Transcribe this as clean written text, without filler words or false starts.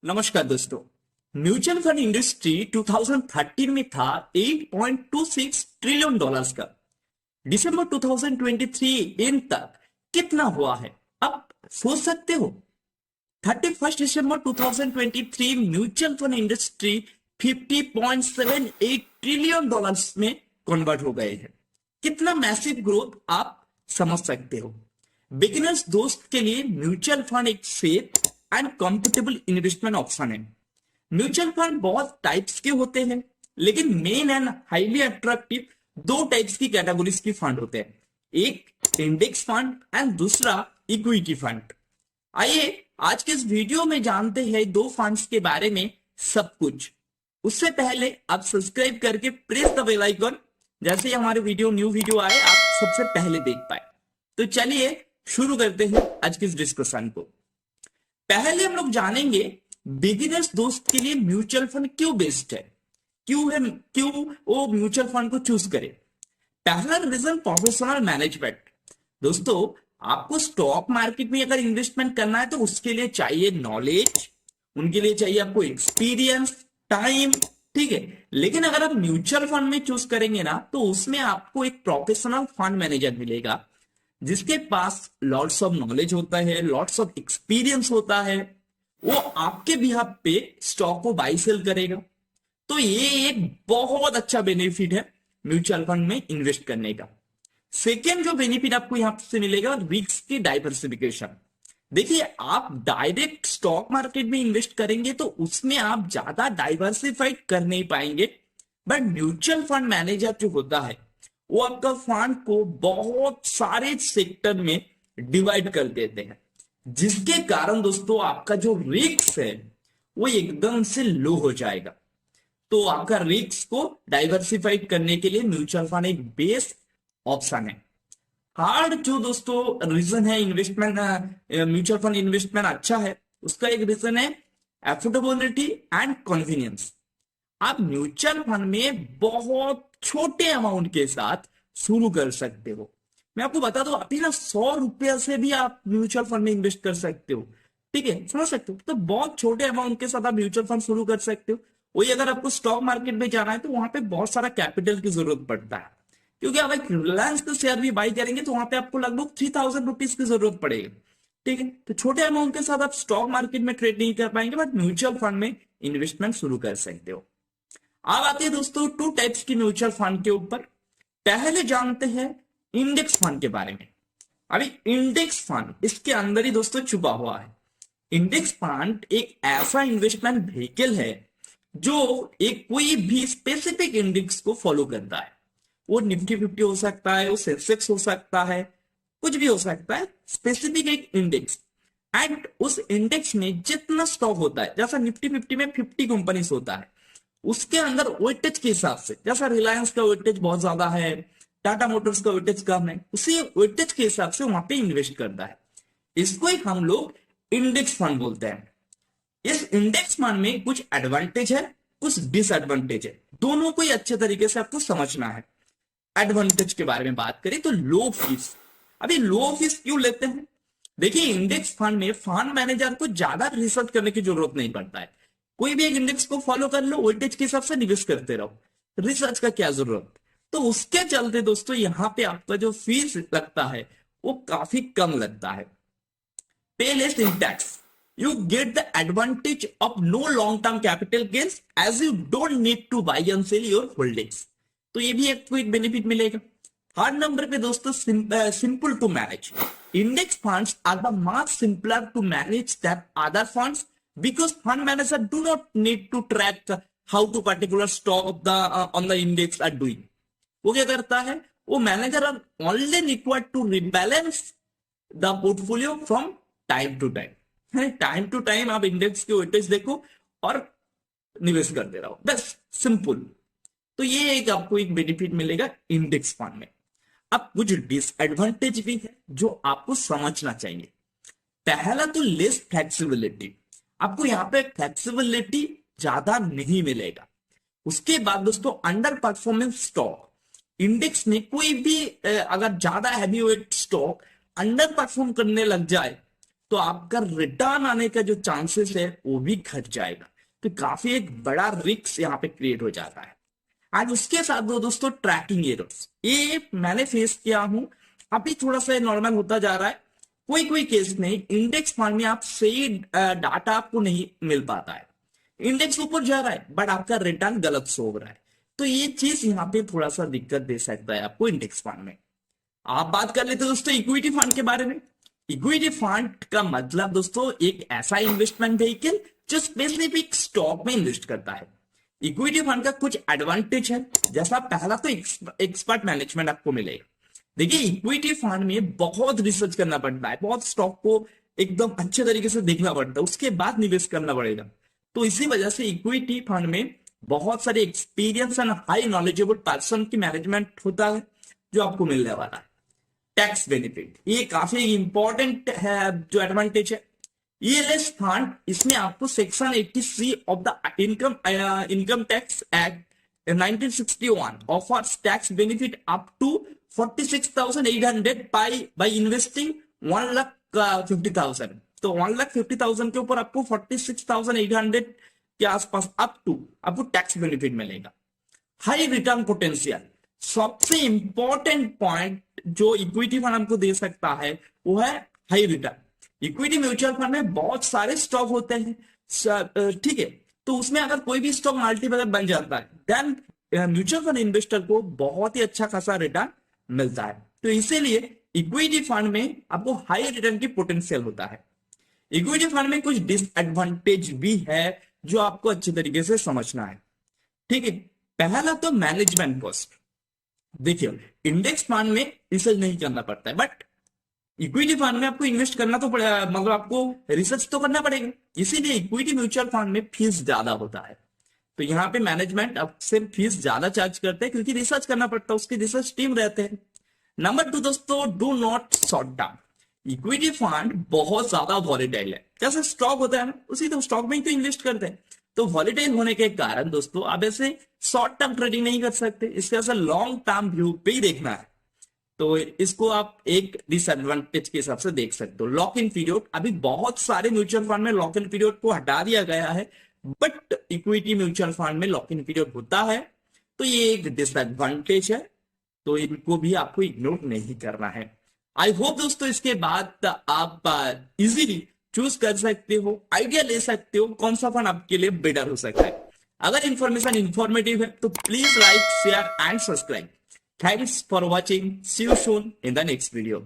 नमस्कार दोस्तों। Mutual fund industry 2013 में था 8.26 ट्रिलियन डॉलर्स का। दिसंबर 2023 एंड तक कितना हुआ है आप सोच सकते हो। 31 दिसंबर 2023 mutual fund industry 50.78 trillion dollars में कन्वर्ट हो गए हैं। कितना मैसिव ग्रोथ आप समझ सकते हो। बिगिनर्स दोस्त के लिए म्यूचुअल फंड एक safe and comfortable investment option है। म्यूचुअल फंड बहुत टाइप्स के होते हैं, लेकिन मेन एंड हाईली अट्रैक्टिव दो टाइप्स की कैटेगरीज की फंड होते हैं, एक इंडेक्स फंड एंड दूसरा इक्विटी फंड। आइए आज के इस वीडियो में जानते हैं दो फंड्स के बारे में सब कुछ। उससे पहले आप सब्सक्राइब करके प्रेस द बेल आइकन, जैसे ही हमारे न्यू वीडियो आए आप सबसे पहले देख पाए। तो चलिए शुरू करते हैं आज के इस डिस्कशन को। पहले हम लोग जानेंगे बिगिनर्स दोस्त के लिए म्यूचुअल फंड क्यों बेस्ट है, क्यों वो म्यूचुअल फंड को चूज करे। पहला रीजन प्रोफेशनल मैनेजमेंट। दोस्तों आपको स्टॉक मार्केट में अगर इन्वेस्टमेंट करना है तो उसके लिए चाहिए नॉलेज, उनके लिए चाहिए आपको एक्सपीरियंस, टाइम, ठीक है। लेकिन अगर आप म्यूचुअल फंड में चूज करेंगे ना तो उसमें आपको एक प्रोफेशनल फंड मैनेजर मिलेगा जिसके पास लॉट्स ऑफ नॉलेज होता है, लॉट्स ऑफ एक्सपीरियंस होता है। वो आपके बिहाफ पे स्टॉक को बाई सेल करेगा। तो ये एक बहुत अच्छा बेनिफिट है म्यूचुअल फंड में इन्वेस्ट करने का। सेकेंड जो बेनिफिट आपको यहां से मिलेगा, रिस्क की डाइवर्सिफिकेशन। देखिए आप डायरेक्ट स्टॉक मार्केट में इन्वेस्ट करेंगे तो उसमें आप ज्यादा डाइवर्सिफाइड कर नहीं पाएंगे, बट म्यूचुअल फंड मैनेजर जो होता है वो आपका फंड को बहुत सारे सेक्टर में डिवाइड कर देते हैं, जिसके कारण दोस्तों आपका जो रिस्क है वो एकदम से लो हो जाएगा। तो आपका रिस्क को डाइवर्सिफाइड करने के लिए म्यूचुअल फंड एक बेस्ट ऑप्शन है। हार्ड जो दोस्तों रीजन है इन्वेस्टमेंट म्यूचुअल फंड इन्वेस्टमेंट अच्छा है, उसका एक रीजन है एफोर्डेबिलिटी एंड कन्वीनियंस। आप म्यूचुअल फंड में बहुत छोटे अमाउंट के साथ शुरू कर सकते हो। मैं आपको बता दूं अभी ना 100 रुपया से भी आप म्यूचुअल फंड में इन्वेस्ट कर सकते हो, ठीक है, समझ सकते हो। तो बहुत छोटे अमाउंट के साथ आप म्यूचुअल फंड शुरू कर सकते हो। वही अगर आपको स्टॉक मार्केट में जाना है तो वहां पे बहुत सारा कैपिटल की जरूरत पड़ता है, क्योंकि आप एक रिलायंस का शेयर भी बाई करेंगे तो वहां पे आपको लगभग 3000 रुपीज की जरूरत पड़ेगी, ठीक है। तो छोटे अमाउंट के साथ आप स्टॉक मार्केट में ट्रेड नहीं कर पाएंगे, बट म्यूचुअल फंड में इन्वेस्टमेंट शुरू कर सकते हो। अब आते हैं दोस्तों टू टाइप्स की म्यूचुअल फंड के ऊपर। पहले जानते हैं इंडेक्स फंड के बारे में। अभी इंडेक्स फंड इसके अंदर ही दोस्तों छुपा हुआ है। इंडेक्स फंड एक ऐसा इन्वेस्टमेंट व्हीकल है जो एक कोई भी स्पेसिफिक इंडेक्स को फॉलो करता है। वो निफ्टी 50 हो सकता है, वो सेंसेक्स हो सकता है, कुछ भी हो सकता है, स्पेसिफिक एक इंडेक्स। एंड उस इंडेक्स में जितना स्टॉक होता है, जैसा निफ्टी 50 में 50 कंपनीज होता है, उसके अंदर वेटेज के हिसाब से, जैसा रिलायंस का वेटेज बहुत ज्यादा है, टाटा मोटर्स का वेटेज कम है, उसी वेटेज के हिसाब से वहां पे इन्वेस्ट करता है। इसको ही हम लोग इंडेक्स फंड बोलते हैं। इस इंडेक्स फंड में कुछ एडवांटेज है, कुछ डिसएडवांटेज है, दोनों को ही अच्छे तरीके से आपको समझना है। एडवांटेज के बारे में बात करें तो लो फीस। अभी लो फीस क्यों लेते हैं? देखिए इंडेक्स फंड में फंड मैनेजर को ज्यादा रिसर्च करने की जरूरत नहीं पड़ता है। कोई भी एक इंडेक्स को फॉलो कर लो, वोल्टेज के हिसाब से निवेश करते रहो, रिसर्च का क्या जरूरत। तो उसके चलते दोस्तों यहाँ पे आपका जो फीस लगता है वो काफी कम लगता है। पे less in tax, you get the advantage of no long term capital gains as you don't need to buy and sell your holdings। तो ये भी एक क्विक बेनिफिट मिलेगा। थर्ड नंबर पे दोस्तों simple to manage. Index funds are the much simpler to manage that other funds because fund manager do not need to track how to particular stock of the on the index are doing। वो क्या करता है, वो manager are only required to rebalance the portfolio from time to time. Time to time आप index के weightage देखो और निवेश करते रहो, बस सिंपल। तो ये एक आपको एक बेनिफिट मिलेगा इंडेक्स फंड में। अब कुछ डिसएडवांटेज भी है जो आपको समझना चाहिए। पहला तो लेस फ्लेक्सिबिलिटी, आपको यहाँ पे फ्लेक्सिबिलिटी ज्यादा नहीं मिलेगा। उसके बाद दोस्तों अंडर परफॉर्मेंस स्टॉक। इंडेक्स में कोई भी अगर ज्यादा heavy weight stock under perform करने लग जाए तो आपका रिटर्न आने का जो चांसेस है वो भी घट जाएगा। तो काफी एक बड़ा रिस्क यहाँ पे क्रिएट हो जाता है। आज उसके साथ दोस्तों ट्रैकिंग एरर्स, ये मैंने फेस किया हूं, अभी थोड़ा सा नॉर्मल होता जा रहा है। कोई कोई केस नहीं, इंडेक्स फंड में आप सही डाटा आपको नहीं मिल पाता है, इंडेक्स ऊपर जा रहा है बट आपका रिटर्न गलत शो हो रहा है। तो ये चीज यहाँ पे थोड़ा सा दिक्कत दे सकता है आपको इंडेक्स फंड में। आप बात कर लेते दोस्तों इक्विटी फंड के बारे में। इक्विटी फंड का मतलब दोस्तों एक ऐसा इन्वेस्टमेंट व्हीकल जो स्पेसिफिक स्टॉक में इन्वेस्ट करता है। इक्विटी फंड का कुछ एडवांटेज है, जैसा पहला तो एक्सपर्ट मैनेजमेंट आपको मिलेगा। देखिए इक्विटी फंड में बहुत रिसर्च करना पड़ता है, बहुत स्टॉक को एकदम अच्छे तरीके से देखना पड़ता है, उसके बाद निवेश करना पड़ेगा। तो इसी वजह से इक्विटी फंड में बहुत सारे experience and high knowledgeable person की मैनेजमेंट होता है जो आपको मिलने वाला है। टैक्स बेनिफिट, ये काफी इंपॉर्टेंट है जो एडवांटेज है। ईएलएस फंड, इसमें आपको section 80C of the income tax act 1961 offers tax benefit up to 46,800 by investing 1,50,000। तो 1,50,000 के ऊपर आपको 46,800 के आसपास अप टू आपको टैक्स बेनिफिट मिलेगा। हाई रिटर्न पोटेंशियल, सबसे इंपॉर्टेंट पॉइंट जो इक्विटी फंड हमको दे सकता है वो है high return. Equity mutual fund में बहुत सारे स्टॉक होते हैं, ठीक है, तो उसमें अगर कोई भी स्टॉक मल्टीपल बन जाता है देन म्यूचुअल फंड इन्वेस्टर को बहुत ही अच्छा खासा रिटर्न मिलता है। तो इसीलिए इक्विटी फंड में आपको हाई रिटर्न की पोटेंशियल होता है। इक्विटी फंड में कुछ डिसएडवांटेज भी है जो आपको अच्छे तरीके से समझना है, ठीक है। पहला तो मैनेजमेंट कॉस्ट। देखिए इंडेक्स फंड में रिसर्च नहीं करना पड़ता है, बट इक्विटी फंड में आपको इन्वेस्ट करना तो पड़ेगा, मतलब आपको रिसर्च तो करना पड़ेगा, इसीलिए इक्विटी म्यूचुअल फंड में फीस ज्यादा होता है। तो यहाँ पे मैनेजमेंट आपसे फीस ज्यादा चार्ज करते हैं क्योंकि रिसर्च करना पड़ता है, उसकी रिसर्च टीम रहते हैं। नंबर 2 दोस्तों, do not short term. Equity fund बहुत ज्यादा वॉलेटाइल है, जैसे स्टॉक होता है ना, उसी तो स्टॉक में ही तो इन्वेस्ट करते हैं। तो वॉलेटाइल होने के कारण दोस्तों आप ऐसे शॉर्ट टर्म ट्रेडिंग नहीं कर सकते, इसके ऐसा लॉन्ग टर्म व्यू पे ही देखना है। तो इसको आप एक डिसएडवांटेज के हिसाब से देख सकते हो। लॉक इन पीरियड, अभी बहुत सारे म्यूचुअल फंड में लॉक इन पीरियड को हटा दिया गया है, बट इक्विटी म्यूचुअल फंड में लॉक इन पीरियड होता है, तो ये एक डिसएडवांटेज है, तो इनको भी आपको इग्नोर नहीं करना है। आई होप दोस्तों इसके बाद आप इजीली चूज कर सकते हो, आइडिया ले सकते हो कौन सा फंड आपके लिए बेटर हो सकता है। अगर इंफॉर्मेशन इंफॉर्मेटिव है तो please like share and subscribe. Thanks for watching. See you soon in the next video.